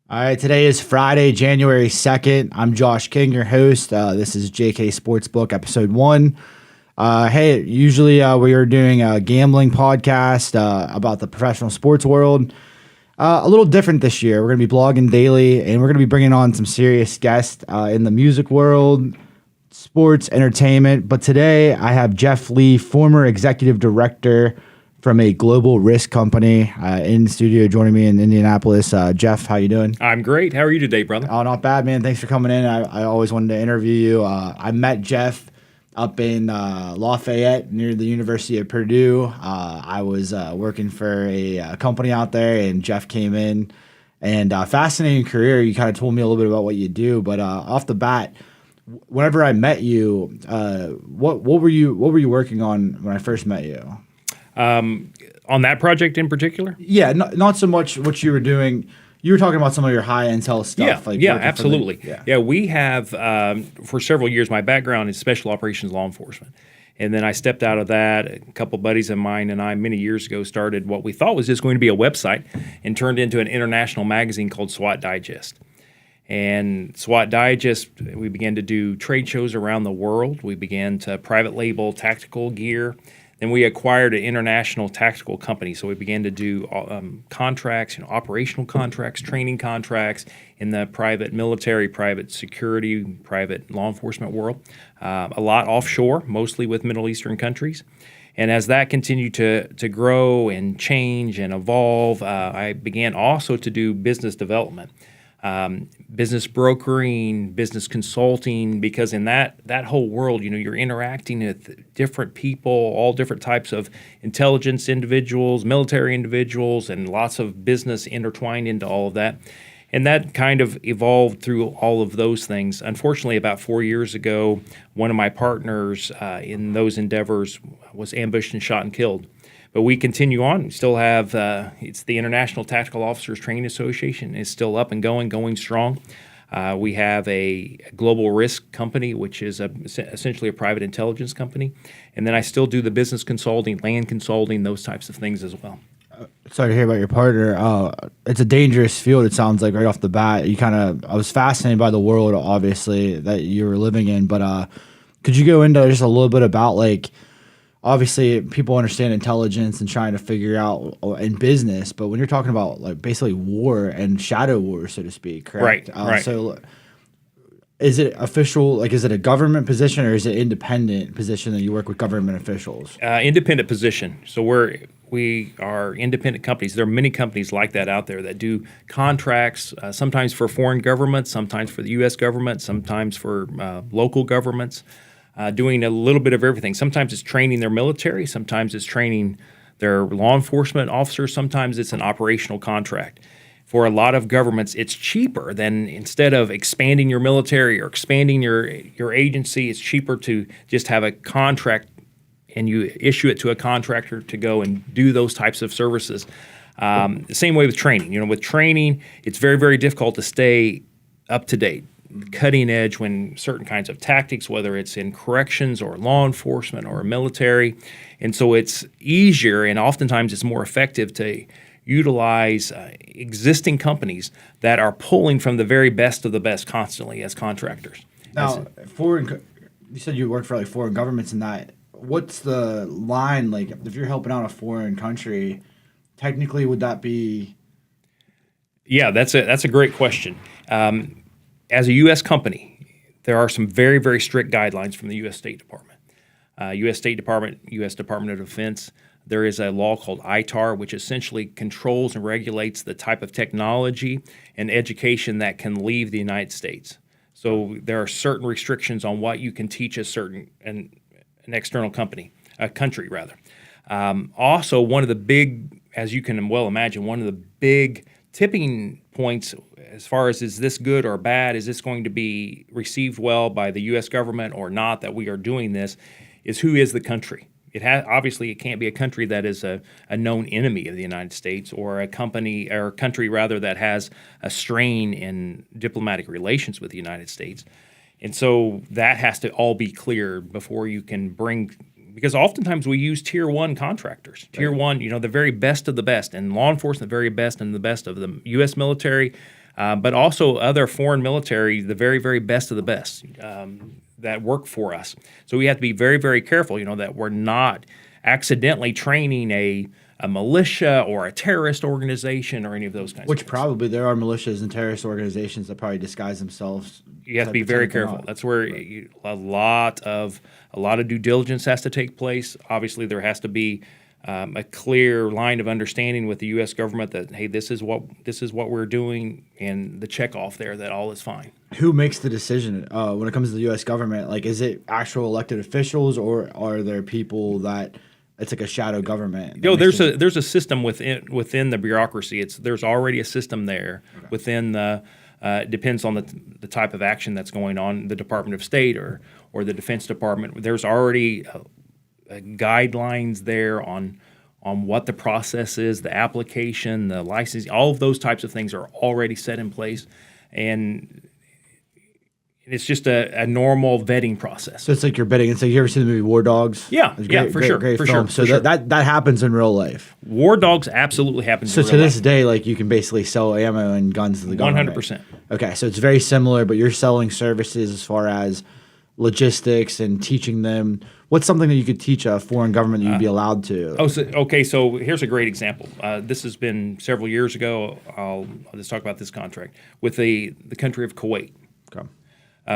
All right, today is Friday, January 2nd. I'm Josh King, your host. This is JK Sportsbook, episode 1. Hey, usually we are doing a gambling podcast about the professional sports world. A little different this year. We're going to be blogging daily, and we're going to be bringing on some serious guests in the music world, sports, entertainment. But today I have Jeff Lee, former executive director from a global risk company in the studio joining me in Indianapolis. Jeff, how you doing? I'm great. How are you today, brother? Oh, not bad, man. Thanks for coming in. I always wanted to interview you. I met Jeff up in Lafayette near the University of Purdue. I was working for a company out there, and Jeff came in. And fascinating career. You kind of told me a little bit about what you do, but off the bat, whenever I met you, what were you working on when I first met you? On that project in particular? Yeah, not so much what you were doing. You were talking about some of your high intel stuff. Yeah, absolutely. We have, for several years, my background is special operations law enforcement. And then I stepped out of that. A couple buddies of mine and I, many years ago, started what we thought was just going to be a website and turned into an international magazine called SWAT Digest. And SWAT Digest, we began to do trade shows around the world. We began to private label tactical gear. Then we acquired an international tactical company, so we began to do contracts, operational contracts, training contracts in the private military, private security, private law enforcement world. A lot offshore, mostly with Middle Eastern countries. And as that continued to grow and change and evolve, I began also to do business development. Business brokering, business consulting, because in that whole world, you're interacting with different people, all different types of intelligence individuals, military individuals, and lots of business intertwined into all of that. And that kind of evolved through all of those things. Unfortunately, about 4 years ago, one of my partners in those endeavors was ambushed and shot and killed. But we continue on. We still have, it's the International Tactical Officers Training Association. It's still up and going strong. We have a global risk company, which is essentially a private intelligence company. And then I still do the business consulting, land consulting, those types of things as well. Sorry to hear about your partner. It's a dangerous field, it sounds like, right off the bat. I was fascinated by the world, obviously, that you were living in. But could you go into just a little bit about, obviously, people understand intelligence and trying to figure out in business, but when you're talking about basically war and shadow war, so to speak, correct? Right. So, is it official? Is it a government position or is it independent position that you work with government officials? Independent position. So we are independent companies. There are many companies like that out there that do contracts, sometimes for foreign governments, sometimes for the U.S. government, sometimes for local governments. Doing a little bit of everything. Sometimes it's training their military. Sometimes it's training their law enforcement officers. Sometimes it's an operational contract. For a lot of governments, it's cheaper than, instead of expanding your military or expanding your agency, it's cheaper to just have a contract and you issue it to a contractor to go and do those types of services. The same way with training. With training, it's very, very difficult to stay up to date, cutting edge when certain kinds of tactics, whether it's in corrections or law enforcement or military. And so it's easier and oftentimes it's more effective to utilize existing companies that are pulling from the very best of the best constantly as contractors. Now, you said you work for foreign governments and that. What's the line? If you're helping out a foreign country, technically would that be? Yeah, that's a great question. As a U.S. company, there are some very, very strict guidelines from the U.S. State Department. U.S. State Department, U.S. Department of Defense, there is a law called ITAR, which essentially controls and regulates the type of technology and education that can leave the United States. So there are certain restrictions on what you can teach an external country. Also, one of the big, as you can well imagine, one of the big tipping points as far as is this good or bad, is this going to be received well by the U.S. government or not that we are doing this, is who is the country. Obviously, it can't be a country that is a known enemy of the United States or a country rather that has a strain in diplomatic relations with the United States. And so that has to all be clear before you can bring, because oftentimes we use tier one contractors, tier one, the very best of the best, and law enforcement, the very best and the best of the U.S. military, but also other foreign military, the very, very best of the best that work for us. So we have to be very, very careful, that we're not accidentally training a militia or a terrorist organization or any of those kinds of things. Which probably there are militias and terrorist organizations that probably disguise themselves. You have to be very careful. That's where a lot of due diligence has to take place. Obviously, there has to be a clear line of understanding with the U.S. government that, hey, this is what we're doing, and the check off there that all is fine. Who makes the decision when it comes to the U.S. government? Like, is it actual elected officials, or are there people that it's like a shadow government? There's a system within the bureaucracy. There's already a system there within the. It depends on the type of action that's going on, the Department of State or the Defense Department. There's already guidelines there on what the process is, the application, the licensing, all of those types of things are already set in place, and it's just a normal vetting process. So it's like you're betting. It's like, you ever seen the movie War Dogs? Yeah, for sure. So that happens in real life. War Dogs absolutely happens in real life. So to this day, like, you can basically sell ammo and guns to the government. 100%. Okay, so it's very similar, but you're selling services as far as logistics and teaching them. What's something that you could teach a foreign government that you'd be allowed to? So here's a great example. This has been several years ago. I'll just talk about this contract with the country of Kuwait. Okay.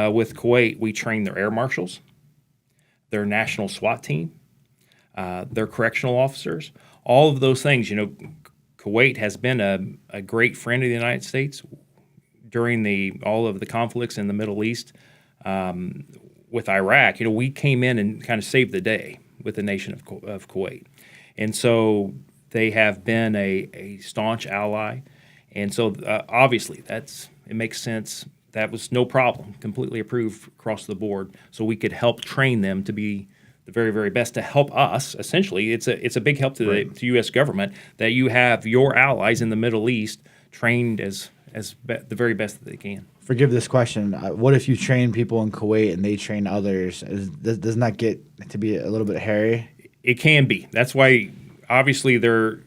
With Kuwait, we train their air marshals, their national SWAT team, their correctional officers, all of those things. Kuwait has been a great friend of the United States during all of the conflicts in the Middle East. With Iraq, we came in and kind of saved the day with the nation of Kuwait. And so they have been a staunch ally. And so obviously it makes sense. That was no problem, completely approved across the board. So we could help train them to be the very, very best to help us. Essentially, it's a big help to the U.S. government that you have your allies in the Middle East trained as the very best that they can. Forgive this question. What if you train people in Kuwait and they train others? Doesn't that get to be a little bit hairy? It can be. That's why, obviously, at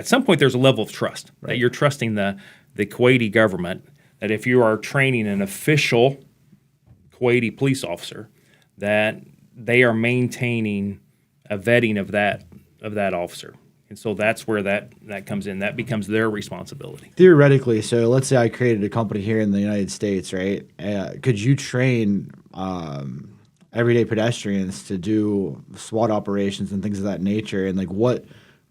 some point there's a level of trust that you're trusting the Kuwaiti government. That if you are training an official Kuwaiti police officer, that they are maintaining a vetting of that officer. And so that's where that comes in. That becomes their responsibility. Theoretically, so let's say I created a company here in the United States, right? Could you train everyday pedestrians to do SWAT operations and things of that nature? And like,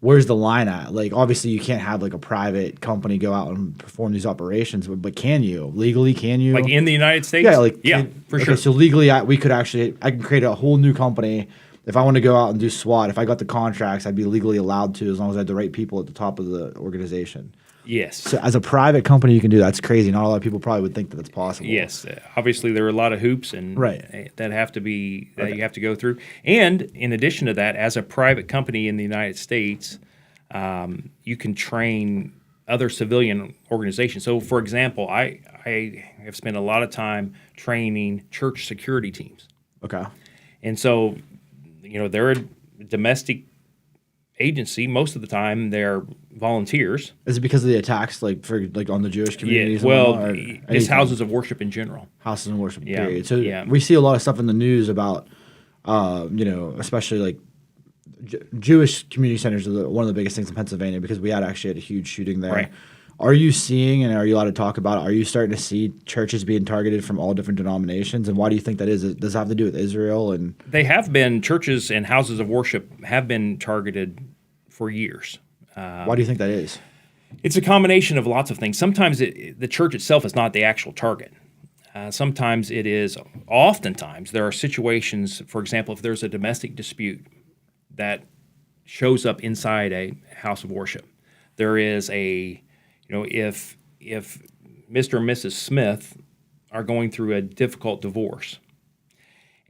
where's the line at? Like, obviously, you can't have like a private company go out and perform these operations, but can you legally? Can you, like in the United States? Yeah, for sure. So legally, I can create a whole new company. If I want to go out and do SWAT, if I got the contracts, I'd be legally allowed to, as long as I had the right people at the top of the organization. Yes. So as a private company, you can do that. That's crazy. Not a lot of people probably would think that that's possible. Yes. Obviously, there are a lot of hoops and that have to be you have to go through. And in addition to that, as a private company in the United States, you can train other civilian organizations. So, for example, I have spent a lot of time training church security teams. Okay. And so, they're a domestic agency. Most of the time, they're volunteers. Is it because of the attacks, like on the Jewish communities? Yeah, well, it's houses of worship in general. Houses of worship, period. So we see a lot of stuff in the news about, especially like Jewish community centers are one of the biggest things in Pennsylvania because we had a huge shooting there. Right. Are you seeing, and are you allowed to talk about it, are you starting to see churches being targeted from all different denominations? And why do you think that is? Does it have to do with Israel? And they have been, churches and houses of worship have been targeted for years. Why do you think that is? It's a combination of lots of things. Sometimes the church itself is not the actual target. Sometimes it is, oftentimes there are situations, for example, if there's a domestic dispute that shows up inside a house of worship. There is if Mr. and Mrs. Smith are going through a difficult divorce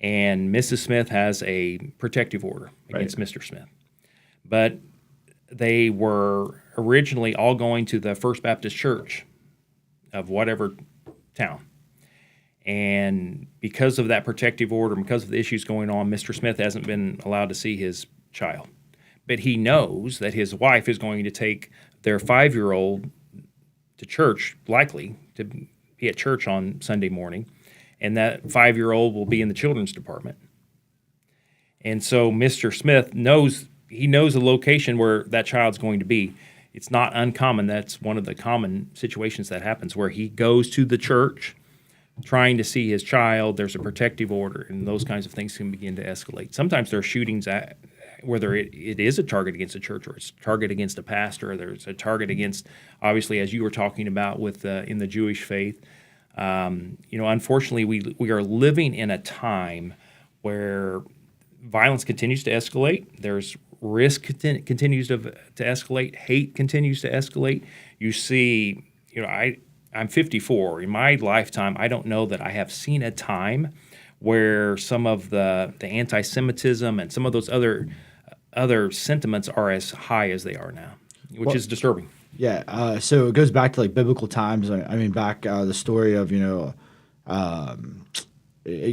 and Mrs. Smith has a protective order against Mr. Smith, but they were originally all going to the First Baptist Church of whatever town. And because of that protective order, because of the issues going on, Mr. Smith hasn't been allowed to see his child. But he knows that his wife is going to take their 5-year-old to church, likely to be at church on Sunday morning, and that 5-year-old will be in the children's department. And so Mr. Smith knows the location where that child's going to be. It's not uncommon. That's one of the common situations that happens, where he goes to the church trying to see his child. There's a protective order, and those kinds of things can begin to escalate. Sometimes there are shootings at, whether it is a target against a church, or it's a target against a pastor, or there's a target against, obviously, as you were talking about with in the Jewish faith. Unfortunately, we are living in a time where violence continues to escalate. There's risk continues to escalate. Hate continues to escalate. You see, I'm 54. In my lifetime, I don't know that I have seen a time where some of the anti-Semitism and some of those other sentiments are as high as they are now, which is disturbing. Yeah. So it goes back to like biblical times. I mean, back the story of it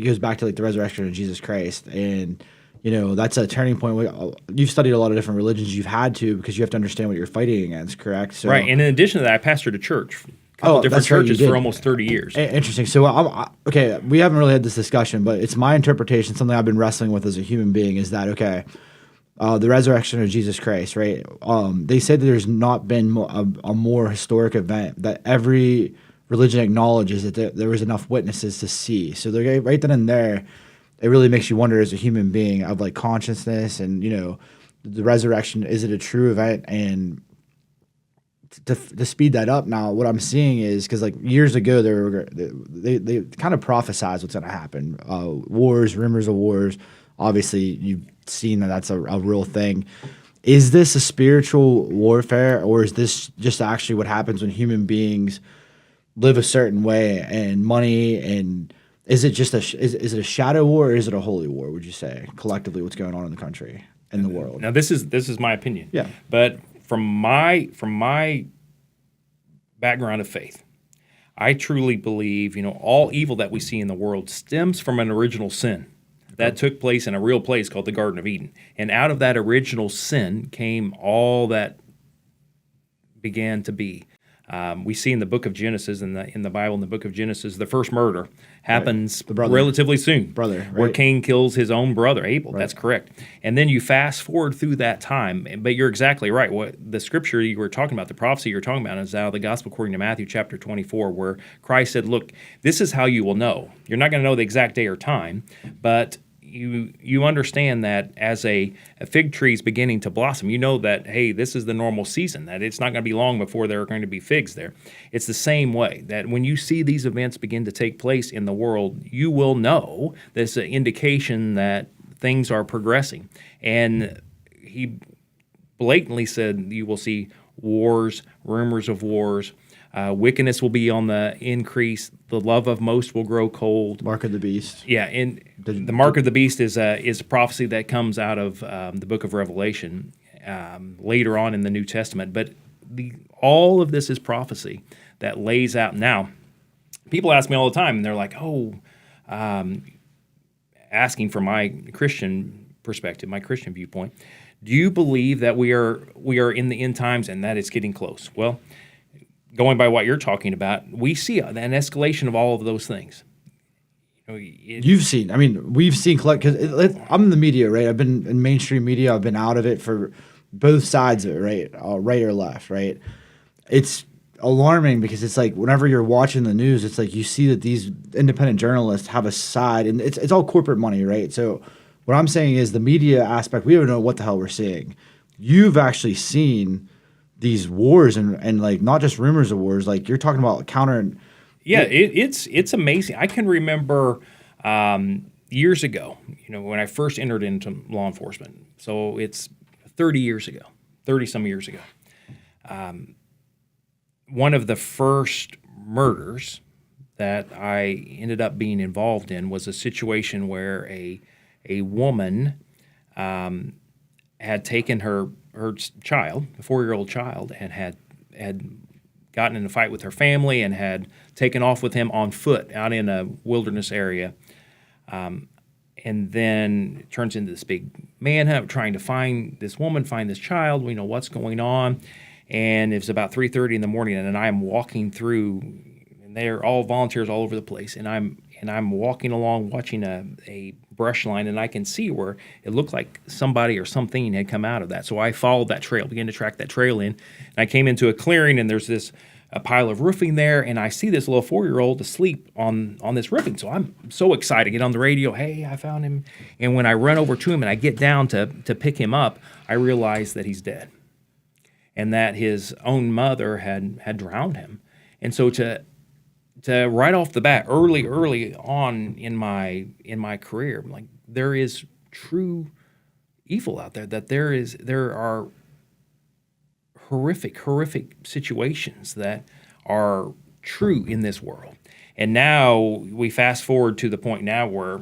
goes back to like the resurrection of Jesus Christ, and that's a turning point. You've studied a lot of different religions. You've had to, because you have to understand what you're fighting against, correct? So, right. And in addition to that, I pastored a church, a couple different churches for almost 30 years. Interesting. So, okay, we haven't really had this discussion, but it's my interpretation, something I've been wrestling with as a human being, is that, okay, the resurrection of Jesus Christ, right? They say that there's not been a more historic event that every religion acknowledges that there was enough witnesses to see. So, they're right then and there. It really makes you wonder as a human being of like consciousness and, the resurrection, is it a true event? And to speed that up now, what I'm seeing is, because like years ago, they kind of prophesized what's going to happen. Wars, rumors of wars. Obviously, you've seen that that's a real thing. Is this a spiritual warfare, or is this just actually what happens when human beings live a certain way, and money, and is it just is it a shadow war, or is it a holy war, would you say, collectively, what's going on in the country and the world? Now, this is my opinion. Yeah. But from my background of faith, I truly believe, all evil that we see in the world stems from an original sin that took place in a real place called the Garden of Eden. And out of that original sin came all that began to be. We see in the book of Genesis, in the Bible, in the book of Genesis, the first murder happens relatively soon. Where Cain kills his own brother, Abel. Right. That's correct. And then you fast forward through that time, but you're exactly right. What the scripture you were talking about, the prophecy you're talking about, is out of the gospel according to Matthew chapter 24, where Christ said, look, this is how you will know. You're not going to know the exact day or time, but you understand that as a fig tree is beginning to blossom, you know that, hey, this is the normal season, that it's not going to be long before there are going to be figs there. It's the same way, that when you see these events begin to take place in the world, you will know there's an indication that things are progressing. And he blatantly said you will see wars, rumors of wars, wickedness will be on the increase. The love of most will grow cold. Mark of the beast. Yeah, and the mark of the beast is a prophecy that comes out of the book of Revelation later on in the New Testament. But all of this is prophecy that lays out. Now, people ask me all the time, and they're like, asking for my Christian perspective, my Christian viewpoint. Do you believe that we are in the end times and that it's getting close? Well, going by what you're talking about, we see an escalation of all of those things. We've seen, because I'm in the media, right? I've been in mainstream media. I've been out of it for both sides of it, right? Right or left, right? It's alarming because it's like whenever you're watching the news, it's like you see that these independent journalists have a side, and it's all corporate money, right? So what I'm saying is the media aspect, we don't know what the hell we're seeing. You've actually seen these wars and like not just rumors of wars, like you're talking about counter. Yeah, it's amazing. I can remember years ago, when I first entered into law enforcement. So it's 30-some years ago. One of the first murders that I ended up being involved in was a situation where a woman had taken her child, a 4-year-old child, and had gotten in a fight with her family and had taken off with him on foot out in a wilderness area. And then it turns into this big manhunt trying to find this woman, find this child. We know what's going on. And it was about 3:30 in the morning, and I am walking through, and they're all volunteers all over the place, and I'm walking along watching a brush line, and I can see where it looked like somebody or something had come out of that. So I followed that trail, began to track that trail in, and I came into a clearing, and there's a pile of roofing there, and I see this little 4-year-old asleep on this roofing. So I'm so excited. I get on the radio, hey, I found him. And when I run over to him and I get down to pick him up, I realize that he's dead, and that his own mother had drowned him. And so to right off the bat, early on in my career, like, there is true evil out there. That there are horrific situations that are true in this world. And now we fast forward to the point now where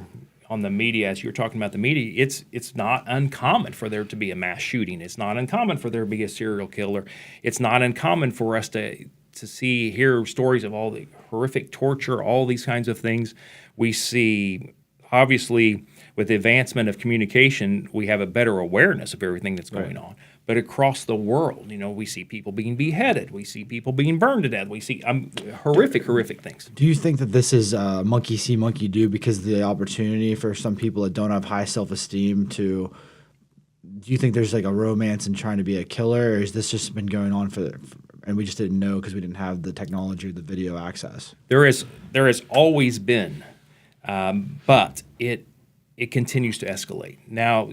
on the media, as you're talking about the media, it's not uncommon for there to be a mass shooting. It's not uncommon for there to be a serial killer. It's not uncommon for us to hear stories of all the horrific torture, all these kinds of things. We see, obviously, with the advancement of communication, we have a better awareness of everything that's going on. But across the world, we see people being beheaded. We see people being burned to death. We see horrific things. Do you think that this is monkey see, monkey do, because of the opportunity for some people that don't have high self-esteem to? Do you think there's like a romance in trying to be a killer, or has this just been going on and we just didn't know because we didn't have the technology or the video access? There has always been, but it continues to escalate. Now,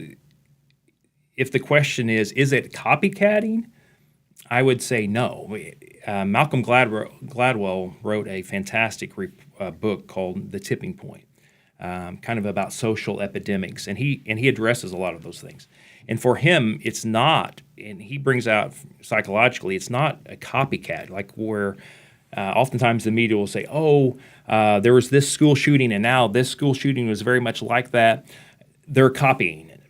if the question is it copycatting? I would say no. Malcolm Gladwell wrote a fantastic book called The Tipping Point, kind of about social epidemics, and he addresses a lot of those things. And for him, it's not, and he brings out psychologically, it's not a copycat, like where oftentimes the media will say, there was this school shooting, and now this school shooting was very much like that. They're copying it.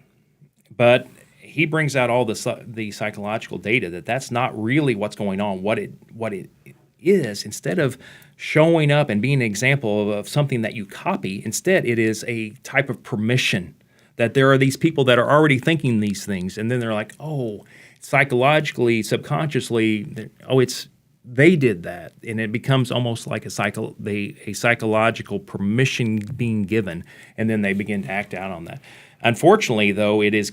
But he brings out all the psychological data that's not really what's going on. What it is, instead of showing up and being an example of something that you copy, instead it is a type of permission that there are these people that are already thinking these things, and then they're like, psychologically, subconsciously, they did that, and it becomes almost like a psychological permission being given, and then they begin to act out on that. Unfortunately, though, it is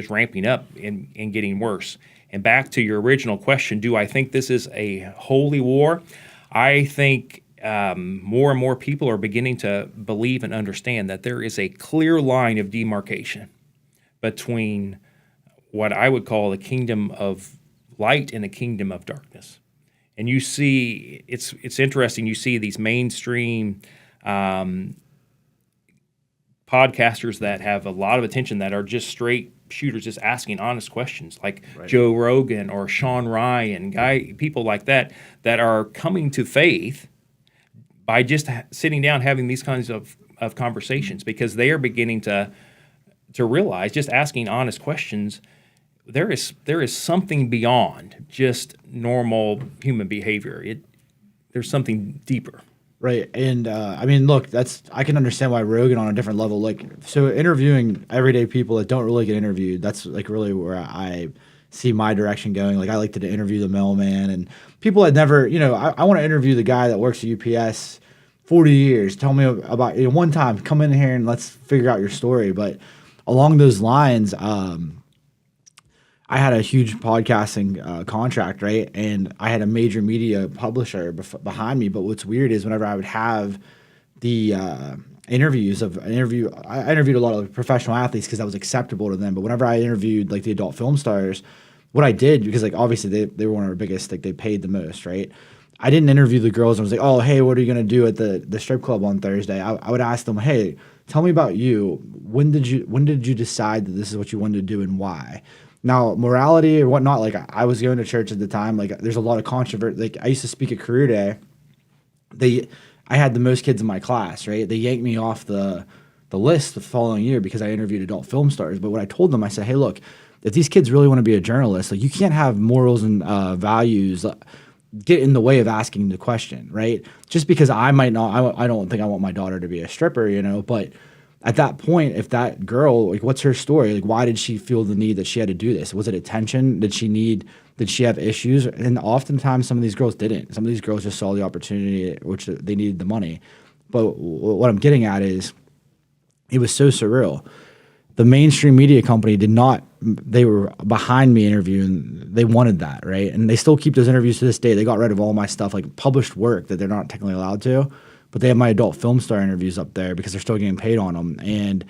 ramping up and getting worse. And back to your original question, do I think this is a holy war? I think more and more people are beginning to believe and understand that there is a clear line of demarcation between what I would call the kingdom of light and the kingdom of darkness. And you see, it's interesting, you see these mainstream podcasters that have a lot of attention that are just straight shooters, just asking honest questions, like Joe Rogan or Sean Ryan, people like that are coming to faith by just sitting down having these kinds of conversations, because they are beginning to realize, just asking honest questions, there is something beyond just normal human behavior. There's something deeper. Right. And look, I can understand why Rogan on a different level, like, so interviewing everyday people that don't really get interviewed, that's like really where I see my direction going. Like, I like to interview the mailman and people that never, I want to interview the guy that works at UPS 40 years. Tell me about, one time, come in here and let's figure out your story. But along those lines, I had a huge podcasting contract, right? And I had a major media publisher behind me. But what's weird is whenever I would have the interviews I interviewed a lot of professional athletes because that was acceptable to them. But whenever I interviewed like the adult film stars, what I did, because like obviously they were one of our biggest, like they paid the most, right? I didn't interview the girls and was like, oh, hey, what are you going to do at the strip club on Thursday? I would ask them, hey, tell me about you. When did you decide that this is what you wanted to do and why? Now, morality or whatnot, like I was going to church at the time. Like there's a lot of controversy. Like I used to speak at Career Day. I had the most kids in my class, right? They yanked me off the list the following year because I interviewed adult film stars. But what I told them, I said, hey, look, if these kids really want to be a journalist, like you can't have morals and values get in the way of asking the question, right? Just because I might not, I don't think I want my daughter to be a stripper, but at that point, if that girl, like, what's her story? Like, why did she feel the need that she had to do this? Was it attention? Did she have issues? And oftentimes some of these girls didn't. Some of these girls just saw the opportunity, which they needed the money. But what I'm getting at is it was so surreal. The mainstream media company did not, they were behind me interviewing. They wanted that, right? And they still keep those interviews to this day. They got rid of all my stuff, like published work that they're not technically allowed to, but they have my adult film star interviews up there because they're still getting paid on them. And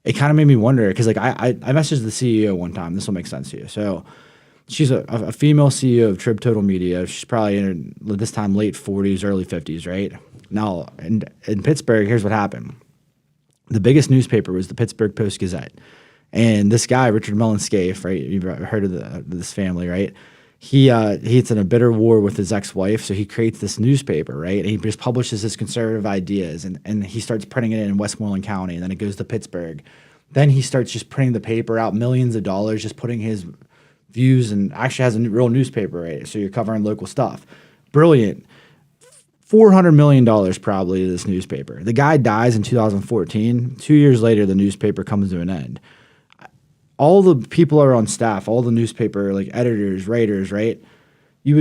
it kind of made me wonder, because like I messaged the CEO one time. This will make sense to you. So she's a female CEO of Trib Total Media. She's probably in her, this time, late 40s, early 50s, right? Now, in Pittsburgh, here's what happened. The biggest newspaper was the Pittsburgh Post-Gazette. And this guy, Richard Mellon Scaife, right? You've heard of this family, right? He's in a bitter war with his ex-wife, so he creates this newspaper, right? And he just publishes his conservative ideas, and he starts printing it in Westmoreland County, and then it goes to Pittsburgh. Then he starts just printing the paper out, millions of dollars, just putting his views, and actually has a real newspaper, right? So you're covering local stuff. Brilliant. $400 million probably to this newspaper. The guy dies in 2014. 2 years later, the newspaper comes to an end. All the people are on staff, all the newspaper, like editors, writers, right? You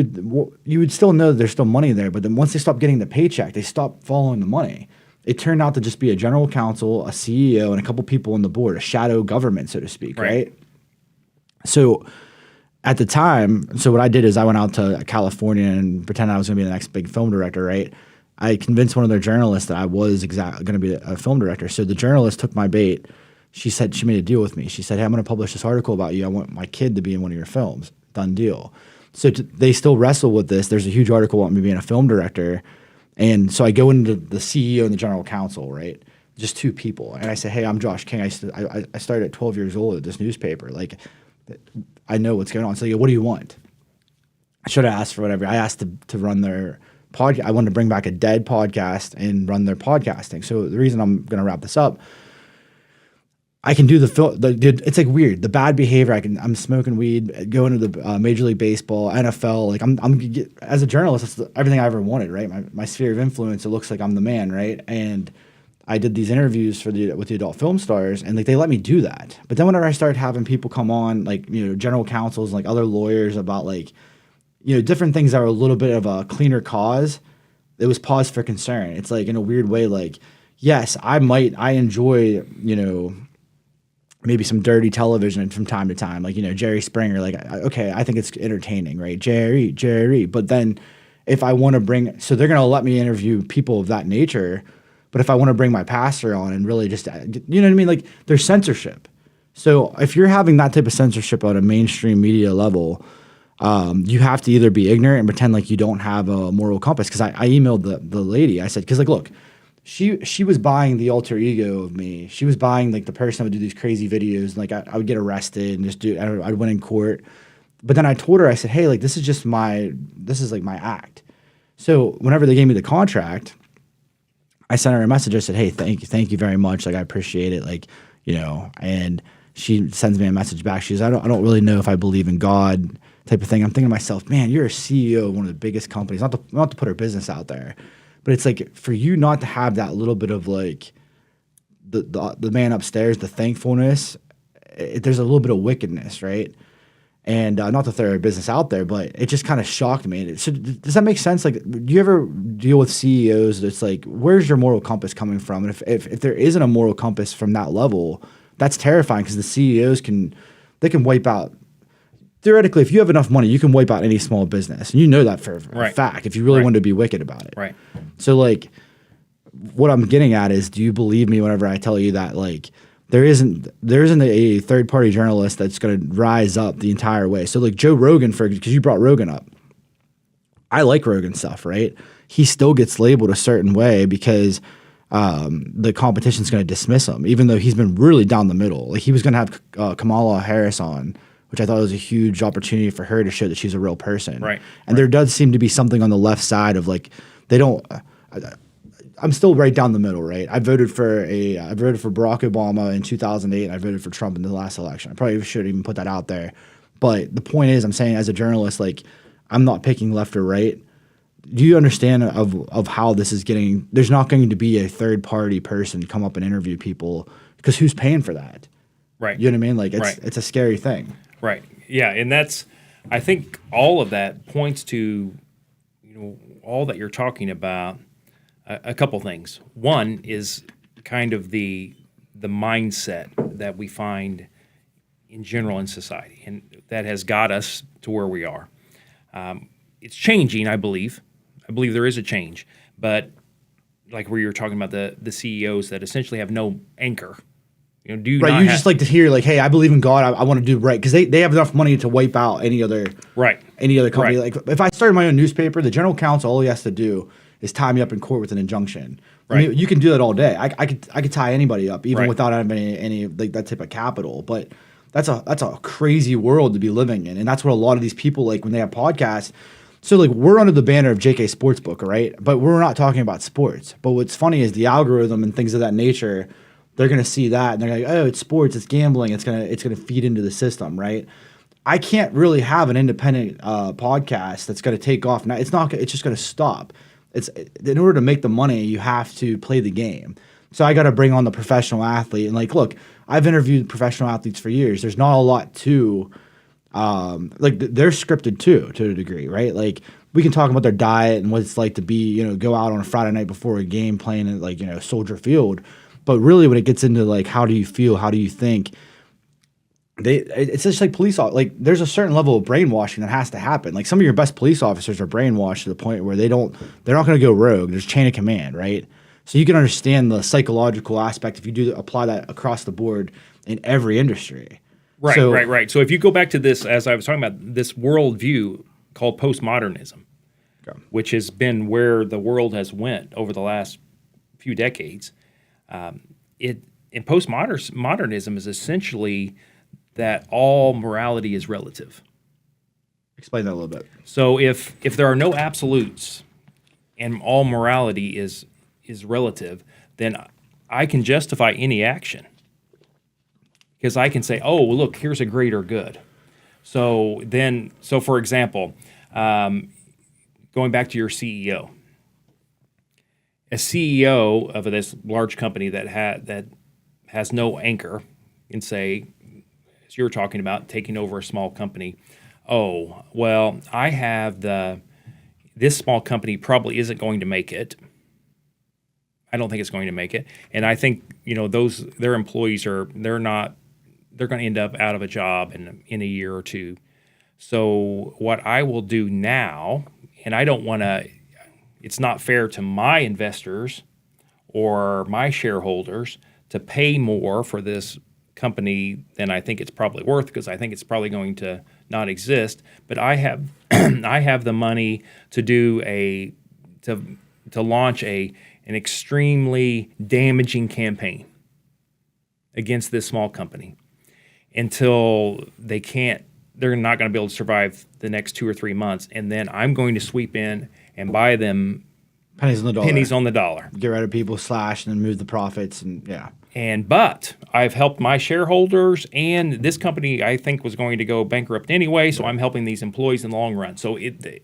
would still know that there's still money there, but then once they stop getting the paycheck, they stop following the money. It turned out to just be a general counsel, a CEO, and a couple people on the board, a shadow government, so to speak, right? So at the time, so what I did is I went out to California and pretended I was going to be the next big film director, right? I convinced one of their journalists that I was going to be a film director. So the journalist took my bait. She said, she made a deal with me. She said, hey, I'm going to publish this article about you. I want my kid to be in one of your films. Done deal. So they still wrestle with this. There's a huge article about me being a film director. And so I go into the CEO and the general counsel, right? Just two people. And I say, hey, I'm Josh King. I started at 12 years old at this newspaper. Like, I know what's going on. So they go, what do you want? I should have asked for whatever. I asked to run their podcast. I wanted to bring back a dead podcast and run their podcasting. So the reason I'm going to wrap this up, I can do the film. It's like weird. The bad behavior. I'm smoking weed, going to the Major League Baseball, NFL. Like I'm as a journalist, that's everything I ever wanted, right? My sphere of influence. It looks like I'm the man, right? And I did these interviews with the adult film stars, and like they let me do that. But then whenever I started having people come on, like, you know, general counsels, like other lawyers, about like, you know, different things that were a little bit of a cleaner cause, it was pause for concern. It's like, in a weird way, like, yes, I enjoy, you know, maybe some dirty television from time to time, like, you know, Jerry Springer. Like, okay, I think it's entertaining, right? Jerry. But then if I want to bring, so they're going to let me interview people of that nature. But if I want to bring my pastor on and really just, you know what I mean? Like, there's censorship. So if you're having that type of censorship on a mainstream media level, you have to either be ignorant and pretend like you don't have a moral compass. Because I emailed the lady. I said, because like, look, she was buying the alter ego of me. She was buying like the person that would do these crazy videos. And, like, I would get arrested and just I'd win in court. But then I told her, I said, hey, like, this is like my act. So whenever they gave me the contract, I sent her a message. I said, hey, thank you very much. Like, I appreciate it. Like, you know, and she sends me a message back. She says, I don't really know if I believe in God, type of thing. I'm thinking to myself, man, you're a CEO of one of the biggest companies, not to put her business out there, but it's like, for you not to have that little bit of like the man upstairs, the thankfulness, there's a little bit of wickedness, right? And not to throw her business out there, but it just kind of shocked me. So does that make sense? Like, do you ever deal with CEOs that's like, where's your moral compass coming from? And if there isn't a moral compass from that level, that's terrifying, because the CEOs can wipe out. Theoretically, if you have enough money, you can wipe out any small business. And you know that for a fact, if you really wanted to be wicked about it. Right. So, like, what I'm getting at is, do you believe me whenever I tell you that, like, there isn't a third-party journalist that's going to rise up the entire way. So, like, Joe Rogan, because you brought Rogan up. I like Rogan stuff, right? He still gets labeled a certain way because the competition's going to dismiss him, even though he's been really down the middle. Like, he was going to have Kamala Harris on, which I thought was a huge opportunity for her to show that she's a real person. Right. And there does seem to be something on the left side of, like, they don't I'm still right down the middle, right? I voted for Barack Obama in 2008, and I voted for Trump in the last election. I probably should even put that out there. But the point is, I'm saying, as a journalist, like, I'm not picking left or right. do you understand of how this is getting? There's not going to be a third party person come up and interview people because who's paying for that? Right. You know what I mean? Like it's a scary thing. Right. Yeah, and I think all of that points to, all that you're talking about. A couple things. One is kind of the mindset that we find in general in society, and that has got us to where we are. It's changing, I believe. I believe there is a change, but like where you were talking about the CEOs that essentially have no anchor. You just like to hear like, hey, I believe in God. I want to do right because they have enough money to wipe out any other company. Right. Like if I started my own newspaper, the general counsel, all he has to do is tie me up in court with an injunction. Right. I mean, you can do that all day. I could tie anybody up even without having any like that type of capital. But that's a crazy world to be living in, and that's what a lot of these people like when they have podcasts. So like we're under the banner of JK Sportsbook, right? But we're not talking about sports. But what's funny is the algorithm and things of that nature. They're gonna see that and they're like, oh, it's sports, it's gambling, it's gonna feed into the system, right? I can't really have an independent podcast that's gonna take off. Now it's just gonna stop. It's in order to make the money, you have to play the game. So I got to bring on the professional athlete and like, look, I've interviewed professional athletes for years. There's not a lot to, they're scripted too, to a degree, right? Like we can talk about their diet and what it's like to be, go out on a Friday night before a game playing at like, Soldier Field. But really, when it gets into like, how do you feel? How do you think? It's just like police. Like, there's a certain level of brainwashing that has to happen. Like, some of your best police officers are brainwashed to the point where they're not going to go rogue. There's chain of command, right? So you can understand the psychological aspect if you do apply that across the board in every industry. Right, right. So if you go back to this, as I was talking about, this worldview called postmodernism, which has been where the world has went over the last few decades. In postmodernism is essentially that all morality is relative. Explain that a little bit. So if there are no absolutes and all morality is relative, then I can justify any action because I can say, oh, look, here's a greater good. So for example, going back to your CEO. A CEO of this large company that has no anchor and say, as you were talking about, taking over a small company, oh, well, I have this small company probably isn't going to make it. I don't think it's going to make it. And I think, their employees they're going to end up out of a job in a year or two. So what I will do now, and I don't want to, it's not fair to my investors or my shareholders to pay more for this company than I think it's probably worth because I think it's probably going to not exist. But I have I have the money to do to launch an extremely damaging campaign against this small company until they're not going to be able to survive the next 2 or 3 months, and then I'm going to sweep in and buy them pennies on the dollar. Get rid of people, slash, and then move the profits, and yeah. But I've helped my shareholders, and this company I think was going to go bankrupt anyway, so I'm helping these employees in the long run. So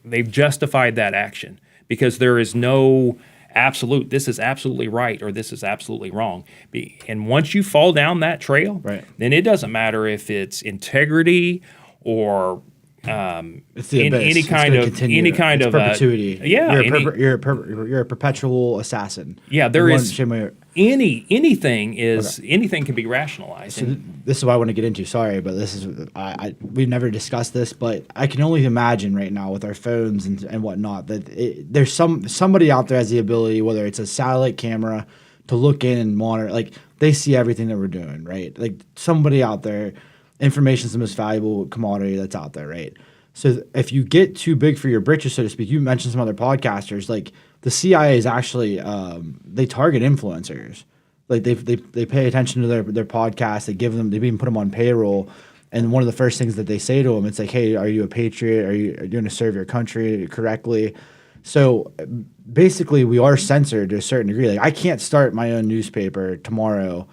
they've justified that action because there is no absolute, this is absolutely right or this is absolutely wrong. And once you fall down that trail, then it doesn't matter if it's integrity or it's the any kind of perpetuity. You're a perpetual assassin. Yeah, there is anything can be rationalized. So this is what I want to get into. Sorry, but this is we've never discussed this, but I can only imagine right now with our phones and whatnot that there's somebody out there has the ability, whether it's a satellite camera, to look in and monitor. Like they see everything that we're doing, right? Like somebody out there. Information is the most valuable commodity that's out there, right? So if you get too big for your britches, so to speak, you mentioned some other podcasters, like the CIA is actually they target influencers. Like they pay attention to their podcasts. They even put them on payroll. And one of the first things that they say to them, it's like, hey, are you a patriot? Are you going to serve your country correctly? So basically, we are censored to a certain degree. Like I can't start my own newspaper tomorrow.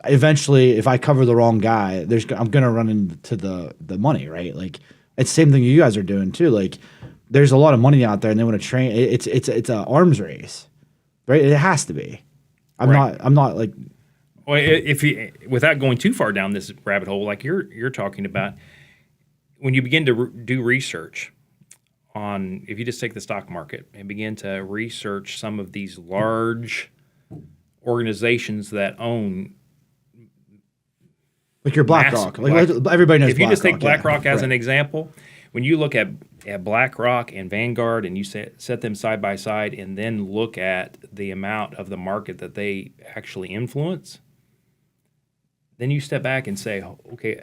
Eventually, if I cover the wrong guy, I'm gonna run into the money, right? Like it's the same thing you guys are doing too. Like there's a lot of money out there, and they want to train. It's an arms race, right? It has to be. I'm not like. Well, if you, without going too far down this rabbit hole, like you're talking about, when you begin to do research on, if you just take the stock market and begin to research some of these large organizations that own, like your BlackRock, like everybody knows. If you just take BlackRock as an example, when you look at BlackRock and Vanguard and you set them side by side and then look at the amount of the market that they actually influence, then you step back and say, okay,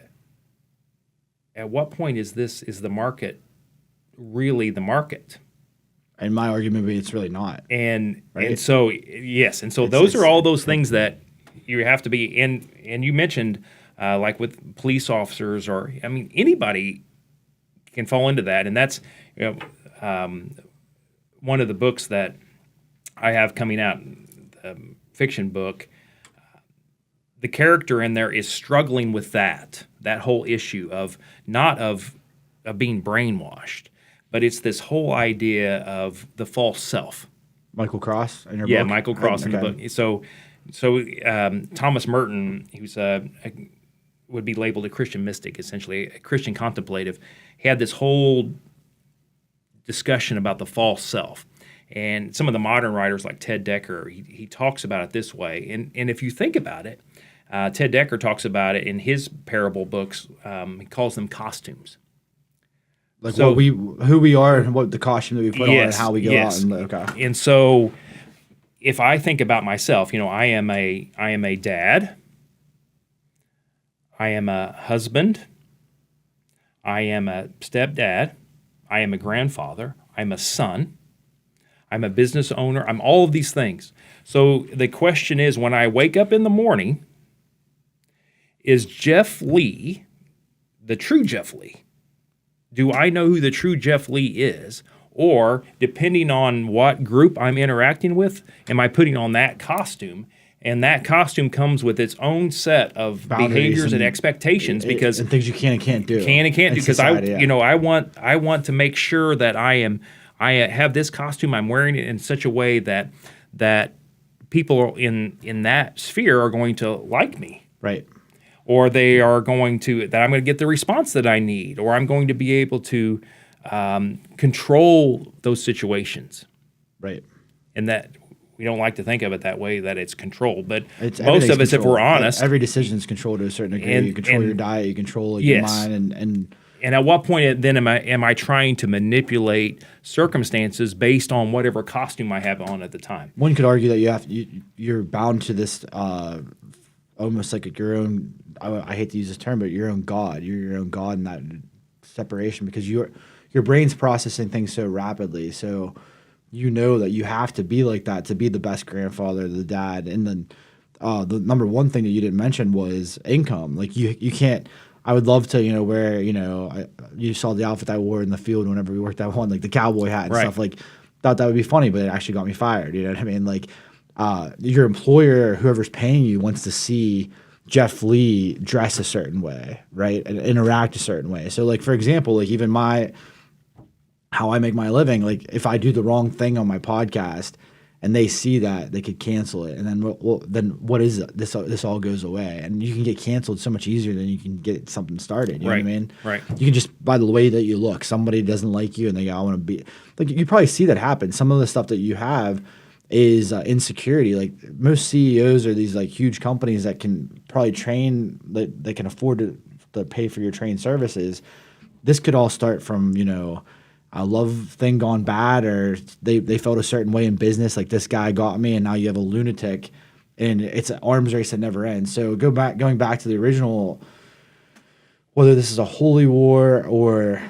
at what point is the market really the market? And my argument would be it's really not. And so yes, and so those are all those things that you have to be in. And you mentioned like with police officers, or I mean anybody can fall into that. And that's one of the books that I have coming out, fiction book. The character in there is struggling with that whole issue of not of being brainwashed, but it's this whole idea of the false self. Michael Cross in your book? Yeah, Michael Cross in the book. So Thomas Merton, who's would be labeled a Christian mystic, essentially a Christian contemplative, he had this whole discussion about the false self. And some of the modern writers like Ted Decker, he talks about it this way. And if you think about it, Ted Decker talks about it in his parable books. He calls them costumes. Like so, who we are and what the costume that we put on and how we go out. And so if I think about myself, I am a dad. I am a husband. I am a stepdad. I am a grandfather. I'm a son. I'm a business owner. I'm all of these things. So the question is, when I wake up in the morning, is Jeff Lee the true Jeff Lee? Do I know who the true Jeff Lee is? Or, depending on what group I'm interacting with, am I putting on that costume? And that costume comes with its own set of behaviors and expectations, because and things you can and can't do. Because I want to make sure that I have this costume. I'm wearing it in such a way that people in that sphere are going to like me, right? Or they are going to, that I'm going to get the response that I need, or I'm going to be able to control those situations, right? And that. We don't like to think of it that way, that it's controlled, but most of us, if we're honest, every decision is controlled to a certain degree. You control your diet, you control your mind, and at what point then am I trying to manipulate circumstances based on whatever costume I have on at the time? One could argue that you're bound to this almost like your own. I hate to use this term, but your own God. You're your own God in that separation, because your brain's processing things so rapidly. So you know that you have to be like that to be the best grandfather, the dad. And then the number one thing that you didn't mention was income. Like you can't. I would love to wear you saw the outfit I wore in the field whenever we worked that one, like the cowboy hat and stuff. Like thought that would be funny, but it actually got me fired. You know what I mean? Like your employer, whoever's paying you, wants to see Jeff Lee dress a certain way, right, and interact a certain way. So like for example, like even how I make my living, like if I do the wrong thing on my podcast and they see that, they could cancel it. And then what is it? This all goes away. And you can get canceled so much easier than you can get something started. You know what I mean? Right. You can just, by the way that you look, somebody doesn't like you and they go, I want to be, like you probably see that happen. Some of the stuff that you have is insecurity. Like most CEOs are these like huge companies that can probably train, that they can afford to pay for your trained services. This could all start from, a love thing gone bad, or they felt a certain way in business, like this guy got me, and now you have a lunatic, and it's an arms race that never ends. So going back to the original, whether this is a holy war or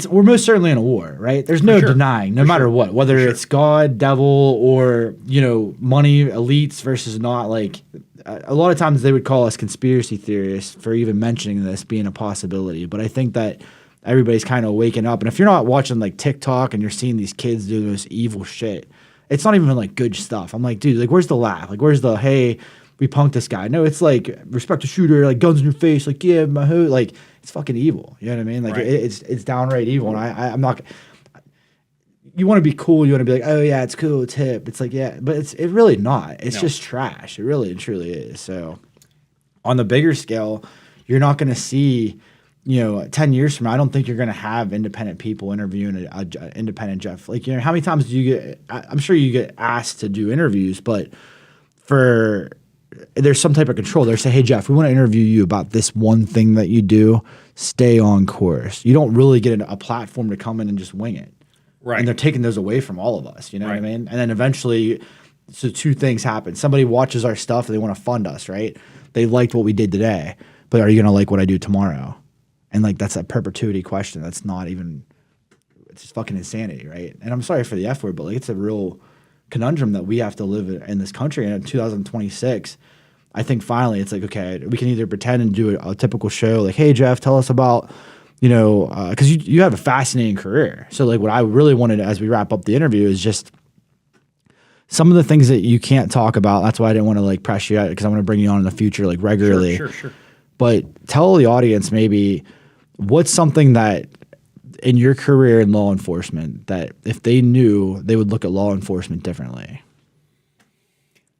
we're most certainly in a war, right? There's no denying, no matter what, whether it's God, devil, or money, elites versus not. Like a lot of times they would call us conspiracy theorists for even mentioning this being a possibility, but I think that everybody's kind of waking up. And if you're not watching like TikTok and you're seeing these kids do this evil shit, it's not even like good stuff. I'm like, dude, like where's the laugh? Like where's the, hey, we punked this guy? No, it's like respect the shooter, like guns in your face, like like it's fucking evil. You know what I mean? Like it's downright evil. And I'm not. you want to be cool. You want to be like, oh yeah, it's cool, it's hip. It's like, yeah, but it's really not. It's just trash. It really and truly is. So on the bigger scale, you're not going to see, 10 years from now, I don't think you're going to have independent people interviewing a independent Jeff. Like, how many times do you get, I'm sure you get asked to do interviews, but there's some type of control. They say, hey, Jeff, we want to interview you about this one thing that you do. Stay on course. You don't really get a platform to come in and just wing it. Right. And they're taking those away from all of us. You know what I mean? And then eventually, so two things happen. Somebody watches our stuff and they want to fund us, right? They liked what we did today, but are you going to like what I do tomorrow? And like, that's a perpetuity question. That's not even, it's just fucking insanity, right? And I'm sorry for the F word, but like, it's a real conundrum that we have to live in this country. And in 2026, I think finally it's like, okay, we can either pretend and do a typical show like, hey, Jeff, tell us about, because you have a fascinating career. So like what I really wanted as we wrap up the interview is just some of the things that you can't talk about. That's why I didn't want to like press you out, because I want to bring you on in the future like regularly. Sure. But tell the audience maybe what's something that in your career in law enforcement that if they knew, they would look at law enforcement differently.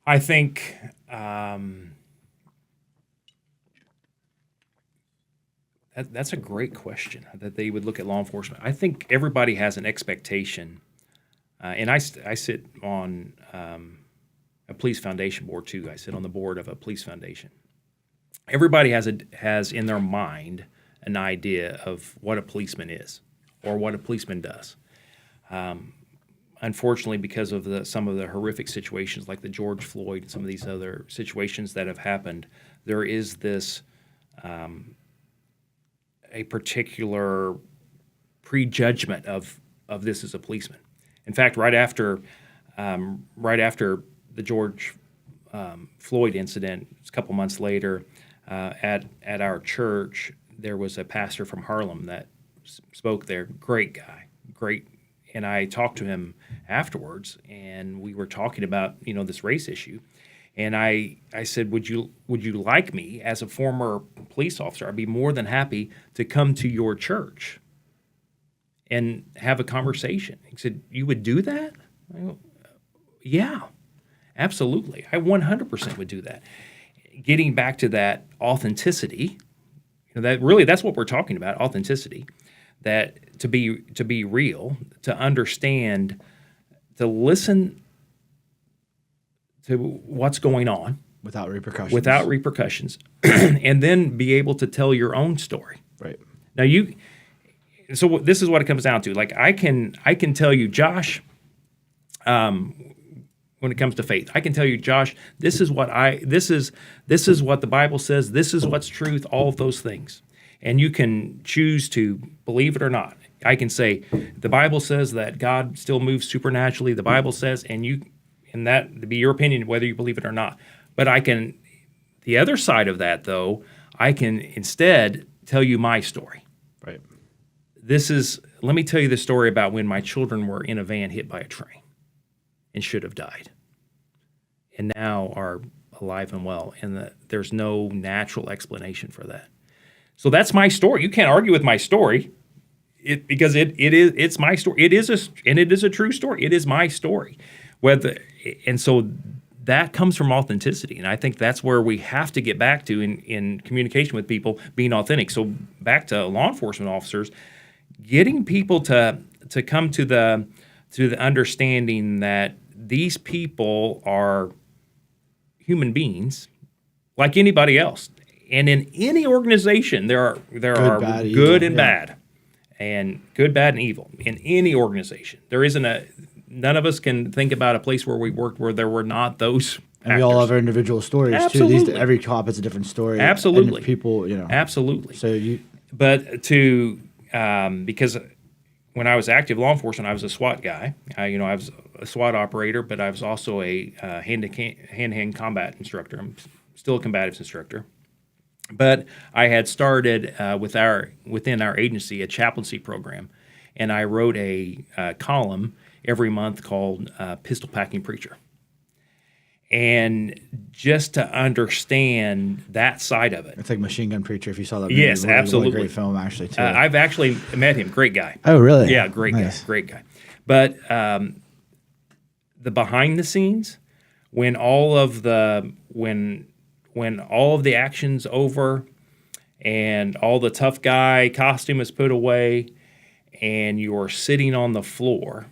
I think that's a great question, that they would look at law enforcement. I think everybody has an expectation, and I sit on a police foundation board too. I sit on the board of a police foundation. Everybody has in their mind an idea of what a policeman is or what a policeman does. Unfortunately, because of some of the horrific situations like the George Floyd and some of these other situations that have happened, there is this a particular prejudgment of this as a policeman. In fact, right after the George Floyd incident, a couple months later, at our church, there was a pastor from Harlem that spoke there. Great guy, great. And I talked to him afterwards, and we were talking about this race issue. And I said, would you like me as a former police officer? I'd be more than happy to come to your church and have a conversation. He said, you would do that? I go, yeah, absolutely. I 100% would do that. Getting back to that authenticity, that's what we're talking about, authenticity. That to be real, to understand, to listen to what's going on without repercussions, and then be able to tell your own story. Right. Now so this is what it comes down to. Like I can tell you, Josh, when it comes to faith, I can tell you, Josh, this is what the Bible says. This is what's truth. All of those things. And you can choose to believe it or not. I can say, the Bible says that God still moves supernaturally. The Bible says, and that to be your opinion, whether you believe it or not. But the other side of that, though, I can instead tell you my story. Right. Let me tell you the story about when my children were in a van hit by a train and should have died, and now are alive and well, and there's no natural explanation for that. So that's my story. You can't argue with my story, because it's my story. It is a true story. It is my story. And so that comes from authenticity, and I think that's where we have to get back to in communication with people, being authentic. So back to law enforcement officers, getting people to come to the understanding that these people are human beings like anybody else. And in any organization, there are good and bad, and good, bad, and evil. In any organization, there isn't none of us can think about a place where we worked where there were not those. And we all have our individual stories Absolutely. too. Every cop has a different story. Absolutely, and people, Absolutely. So because when I was active law enforcement, I was a SWAT guy. I was a SWAT operator, but I was also a hand-to-hand combat instructor. I'm still a combatives instructor. But I had started within our agency a chaplaincy program, and I wrote a column every month called Pistol Packing Preacher. And just to understand that side of it. It's like Machine Gun Preacher, if you saw that movie. Yes, absolutely. Really great film, actually, too. I've actually met him. Great guy. Oh, really? Yeah, great nice. guy. Great guy. But the behind the scenes, when all of the action's over, and all the tough guy costume is put away, and you're sitting on the floor.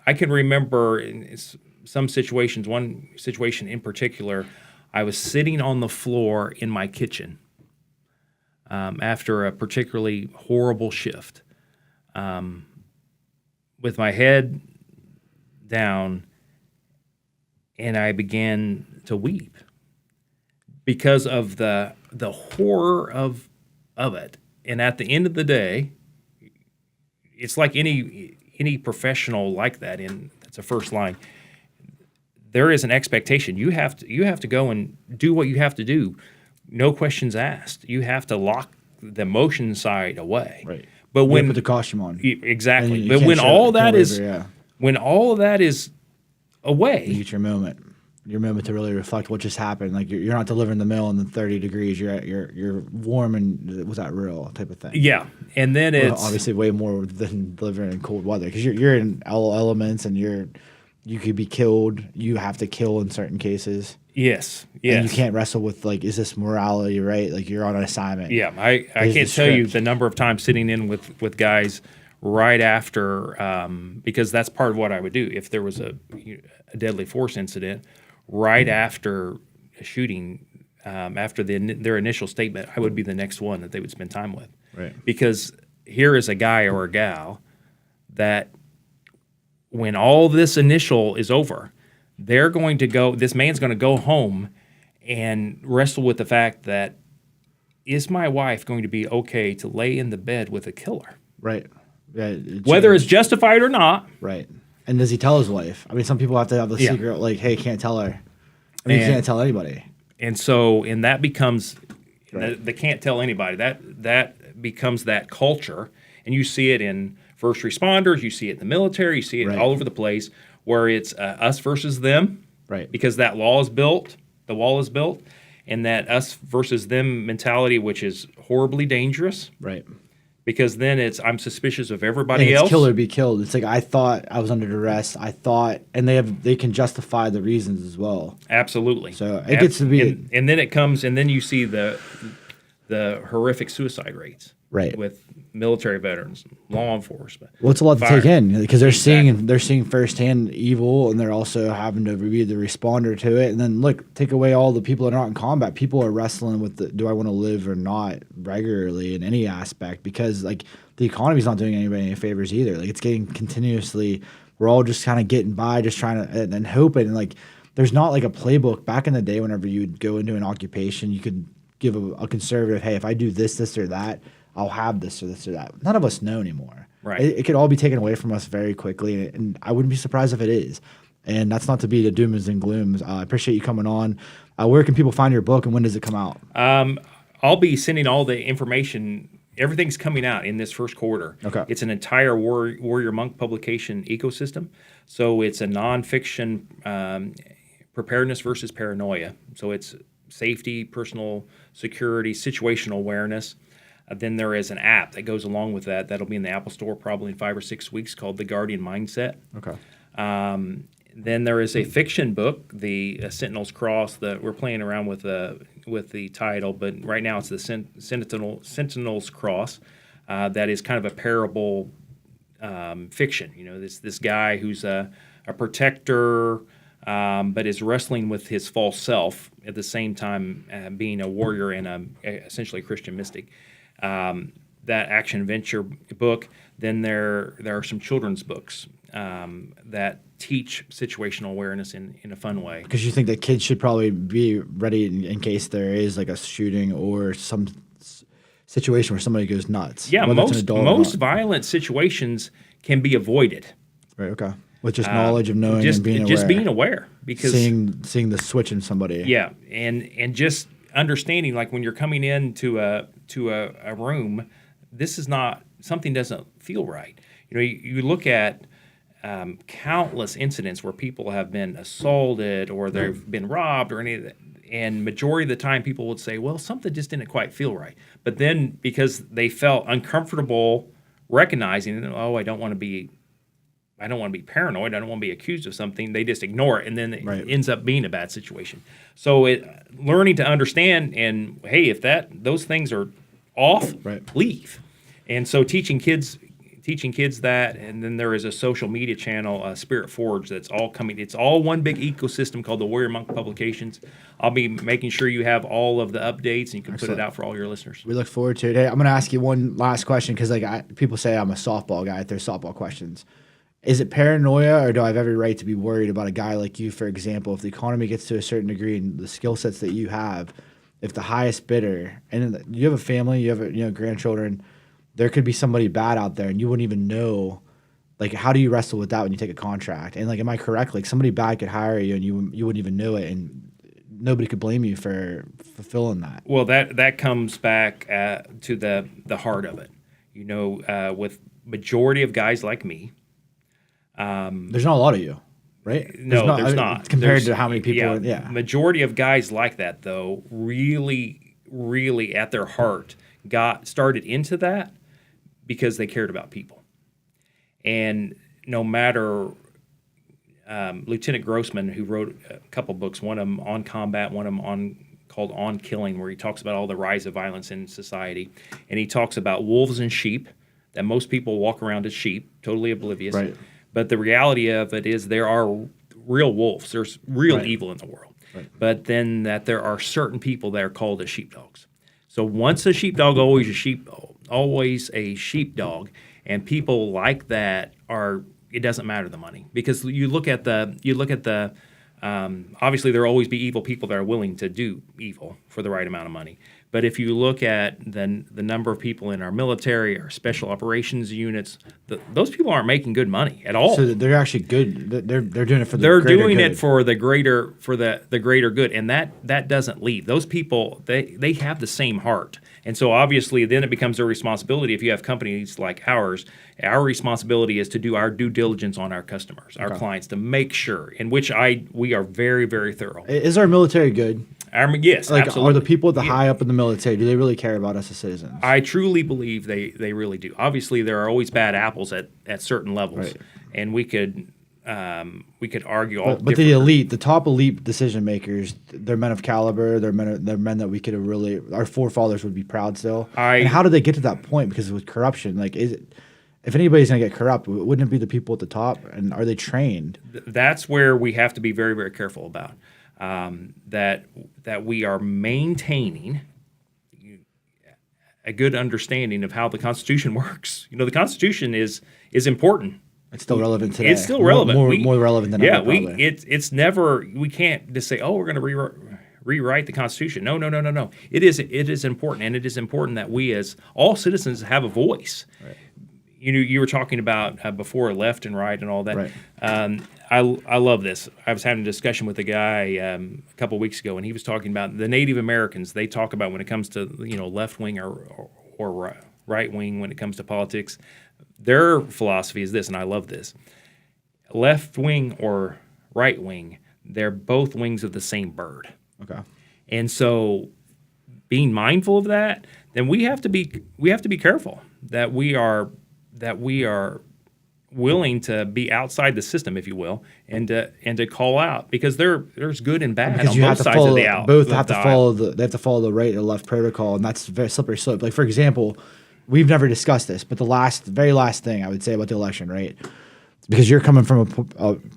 I can remember in some situations, one situation in particular, I was sitting on the floor in my kitchen after a particularly horrible shift, with my head down, and I began to weep because of the horror of it. And at the end of the day, it's like any professional like that. That's a first line. There is an expectation. You have to go and do what you have to do. No questions asked. You have to lock the emotion side away. Right. But when put the costume on, exactly. But when all of that is away, you get your moment to really reflect what just happened. Like you're not delivering the mail in 30 degrees. You're warm, and was that real type of thing? Yeah, and then it's obviously way more than delivering in cold weather, because you're in elements, and you could be killed. You have to kill in certain cases. Yes. And you can't wrestle with, like, is this morality right? Like, you're on an assignment. Yeah, I can't tell you the number of times sitting in with guys right after, because that's part of what I would do if there was a deadly force incident. Right after a shooting, after their initial statement, I would be the next one that they would spend time with. Right. Because here is a guy or a gal that when all this initial is over, this man's going to go home and wrestle with the fact that, is my wife going to be okay to lay in the bed with a killer? Right. Yeah, whether it's justified or not. Right. And does he tell his wife? I mean, some people have to have the secret, like, hey, can't tell her. I mean, you can't tell anybody. And that becomes, they can't tell anybody. That becomes that culture. And you see it in first responders, you see it in the military, you see it all over the place, where it's us versus them. Right. Because that wall is built, and that us versus them mentality, which is horribly dangerous. Right. Because then I'm suspicious of everybody else. Kill or be killed. It's like, I thought I was under duress. And they can justify the reasons as well. Absolutely. So it gets to be, and then it comes, and then you see the horrific suicide rates. Right. With military veterans, law enforcement. Well, it's a lot to take in, because they're seeing firsthand evil, and they're also having to be the responder to it. And then take away all the people that are not in combat. People are wrestling with do I want to live or not regularly in any aspect, because like the economy's not doing anybody any favors either. Like, it's getting continuously, we're all just kind of getting by, just trying to and hoping. And like, there's not like a playbook. Back in the day, whenever you'd go into an occupation, you could give a conservative, hey, if I do this or that, I'll have this or this or that. None of us know anymore. Right. It could all be taken away from us very quickly, and I wouldn't be surprised if it is. And that's not to be the dooms and glooms. I appreciate you coming on. Where can people find your book, and when does it come out? I'll be sending all the information. Everything's coming out in this first quarter. Okay. It's an entire Warrior Monk publication ecosystem. So it's a nonfiction preparedness versus paranoia. So it's safety, personal security, situational awareness. Then there is an app that goes along with that. That'll be in the Apple Store probably in 5 or 6 weeks, called The Guardian Mindset. Okay. Then there is a fiction book, the Sentinel's Cross. We're playing around with the title, but right now it's the Sentinel's Cross. That is kind of a parable fiction. You know, this guy who's a protector, but is wrestling with his false self at the same time, being a warrior and essentially a Christian mystic. That action adventure book. Then there are some children's books that teach situational awareness in a fun way. Because you think that kids should probably be ready in case there is like a shooting or some situation where somebody goes nuts. Yeah, most violent situations can be avoided. Right. Okay. With just knowledge of knowing and being aware. Just being aware, because seeing the switch in somebody. Yeah, and just understanding, like when you're coming into a room, this is not, something doesn't feel right. You know, you look at countless incidents where people have been assaulted or they've been robbed or any of that, and majority of the time people would say, well, something just didn't quite feel right. But then because they felt uncomfortable recognizing, oh, I don't want to be I don't want to be paranoid. I don't want to be accused of something. They just ignore it, and then it ends up being a bad situation. So learning to understand, and hey, if those things are off, leave. And so teaching kids that, and then there is a social media channel, Spirit Forge, that's all coming. It's all one big ecosystem called the Warrior Monk Publications. I'll be making sure you have all of the updates, and you can put it out for all your listeners. We look forward to it. Hey, I'm going to ask you one last question because people say I'm a softball guy if there's softball questions. Is it paranoia, or do I have every right to be worried about a guy like you, for example, if the economy gets to a certain degree and the skill sets that you have, if the highest bidder, and you have a family, you have grandchildren, there could be somebody bad out there and you wouldn't even know. Like, how do you wrestle with that when you take a contract? And, like, am I correct? Like, somebody bad could hire you and you wouldn't even know it, and nobody could blame you for fulfilling that. Well, that comes back to the heart of it. With majority of guys like me, there's not a lot of you, right? There's not. Compared to how many people. Yeah. Majority of guys like that, though, really, really at their heart started into that because they cared about people. And no matter Lieutenant Grossman, who wrote a couple books, one of them on combat, one of them called On Killing, where he talks about all the rise of violence in society. And he talks about wolves and sheep, that most people walk around as sheep, totally oblivious. Right. But the reality of it is there are real wolves. There's real evil in the world. Right. But then that there are certain people that are called as sheepdogs. So once a sheepdog, always a sheepdog. And people like that it doesn't matter the money, because you look at the obviously there will always be evil people that are willing to do evil for the right amount of money. But if you look at the number of people in our military, our special operations units, those people aren't making good money at all. So they're actually good. They're doing it for the greater good. They're doing it for the greater good, and that doesn't leave. Those people, they have the same heart. And so obviously then it becomes their responsibility. If you have companies like ours, our responsibility is to do our due diligence on our customers, our clients, to make sure, in which we are very, very thorough. Is our military good? Yes, absolutely. Are the people at the high up in the military, do they really care about us as citizens? I truly believe they really do. Obviously, there are always bad apples at certain levels, and we could argue all. But the elite, the top elite decision makers, they're men of caliber. They're men that we could have really, our forefathers would be proud still. And how did they get to that point? Because with corruption, like, if anybody's going to get corrupt, wouldn't it be the people at the top? And are they trained? That's where we have to be very, very careful about. That we are maintaining a good understanding of how the Constitution works. The Constitution is important. It's still relevant today. It's still relevant. More relevant than ever. Yeah, it's never. We can't just say, "Oh, we're going to rewrite the Constitution." No. It is important, and it is important that we, as all citizens, have a voice. Right. You were talking about before left and right and all that. Right. I love this. I was having a discussion with a guy a couple of weeks ago, and he was talking about the Native Americans. They talk about when it comes to left wing or right wing when it comes to politics. Their philosophy is this, and I love this: left wing or right wing, they're both wings of the same bird. Okay. And so, being mindful of that, then we have to be careful that we are willing to be outside the system, if you will, and to call out, because there's good and bad on both sides of the aisle. Both have to follow they have to follow the right or left protocol, and that's a very slippery slope. Like, for example, we've never discussed this, but the very last thing I would say about the election, right? Because you're coming from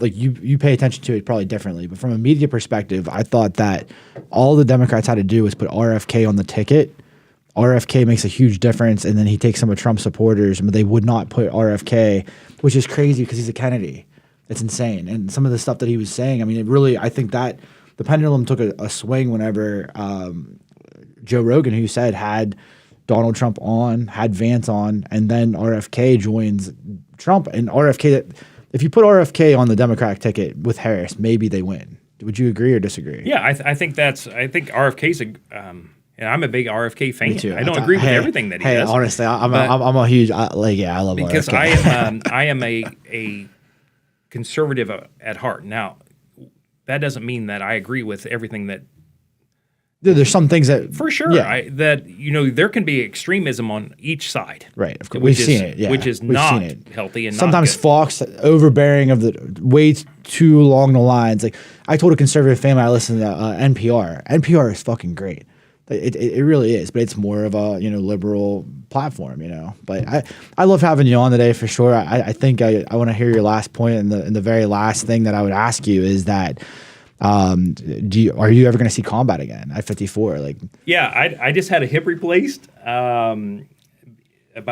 you pay attention to it probably differently, but from a media perspective, I thought that all the Democrats had to do was put RFK on the ticket. RFK makes a huge difference, and then he takes some of Trump's supporters, but they would not put RFK, which is crazy because he's a Kennedy. It's insane. And some of the stuff that he was saying, I mean, I think that the pendulum took a swing whenever Joe Rogan, who said had Donald Trump on, had Vance on, and then RFK joins Trump. And RFK, if you put RFK on the Democratic ticket with Harris, maybe they win. Would you agree or disagree? Yeah, I think RFK's and I'm a big RFK fan. Me too. I don't agree with everything that he does. Honestly, I'm a huge I love because RFK. I am a conservative at heart. Now, that doesn't mean that I agree with everything that There's some things that for sure that there can be extremism on each side. Right, of course, we've seen it. Yeah, which is not healthy and sometimes not good. Fox overbearing of the way too along the lines. Like I told a conservative family I listen to NPR. NPR is fucking great. It really is, but it's more of a liberal platform, But I love having you on today for sure. I think I want to hear your last point, and the very last thing that I would ask you is that. Are you ever going to see combat again at 54? Yeah, I just had a hip replaced about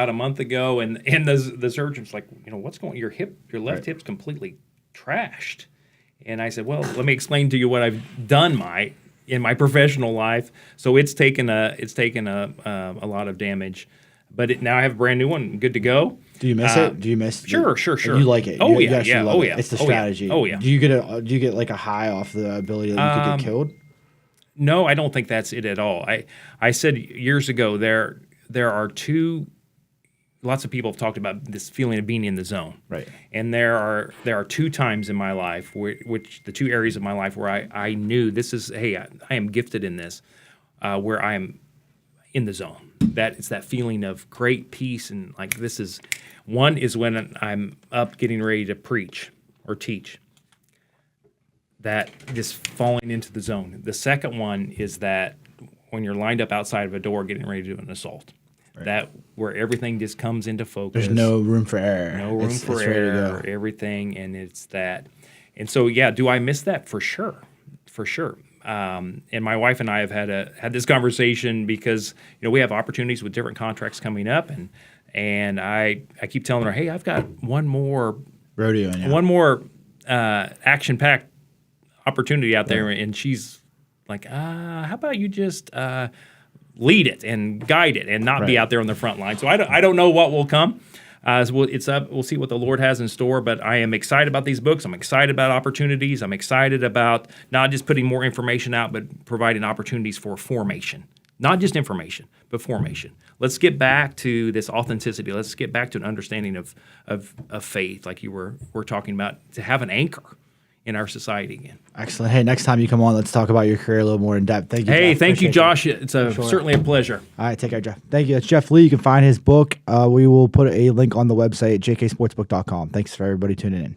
a month ago, and the surgeon's like, what's going on? Your left hip's completely trashed. And I said, well, let me explain to you what I've done in my professional life. So it's taken a lot of damage, but now I have a brand new one, good to go. Do you miss it? Do you miss? Sure. You like it? Oh, you yeah. Love it. It's the strategy. Oh yeah. Do you get like a high off the ability that you could get killed? No, I don't think that's it at all. I said years ago there are two. Lots of people have talked about this feeling of being in the zone, right? And there are two times in my life which the two areas of my life where I knew this is I am gifted in this, where I am in the zone. That it's that feeling of great peace, and like this is one is when I'm up getting ready to preach or teach. That just falling into the zone. The second one is that when you're lined up outside of a door getting ready to do an assault. Right. That where everything just comes into focus. There's no room for error. No room for error. Everything, and it's that. And so, do I miss that? For sure. And my wife and I have had this conversation because we have opportunities with different contracts coming up, and I keep telling her, hey, I've got one more rodeo, one more action-packed opportunity out there, and she's like, how about you just lead it and guide it and not be out there on the front line. So I don't know what will come. It's up. We'll see what the Lord has in store. But I am excited about these books. I'm excited about opportunities. I'm excited about not just putting more information out, but providing opportunities for formation. Not just information, but formation. Let's get back to this authenticity. Let's get back to an understanding of faith, like you were talking about, to have an anchor in our society again. Excellent. Hey, next time you come on, let's talk about your career a little more in depth. Thank you. Hey, thank you, Josh. It's certainly a pleasure. All right, take care, Jeff. Thank you. That's Jeff Lee. You can find his book. We will put a link on the website, jksportsbook.com. Thanks for everybody tuning in.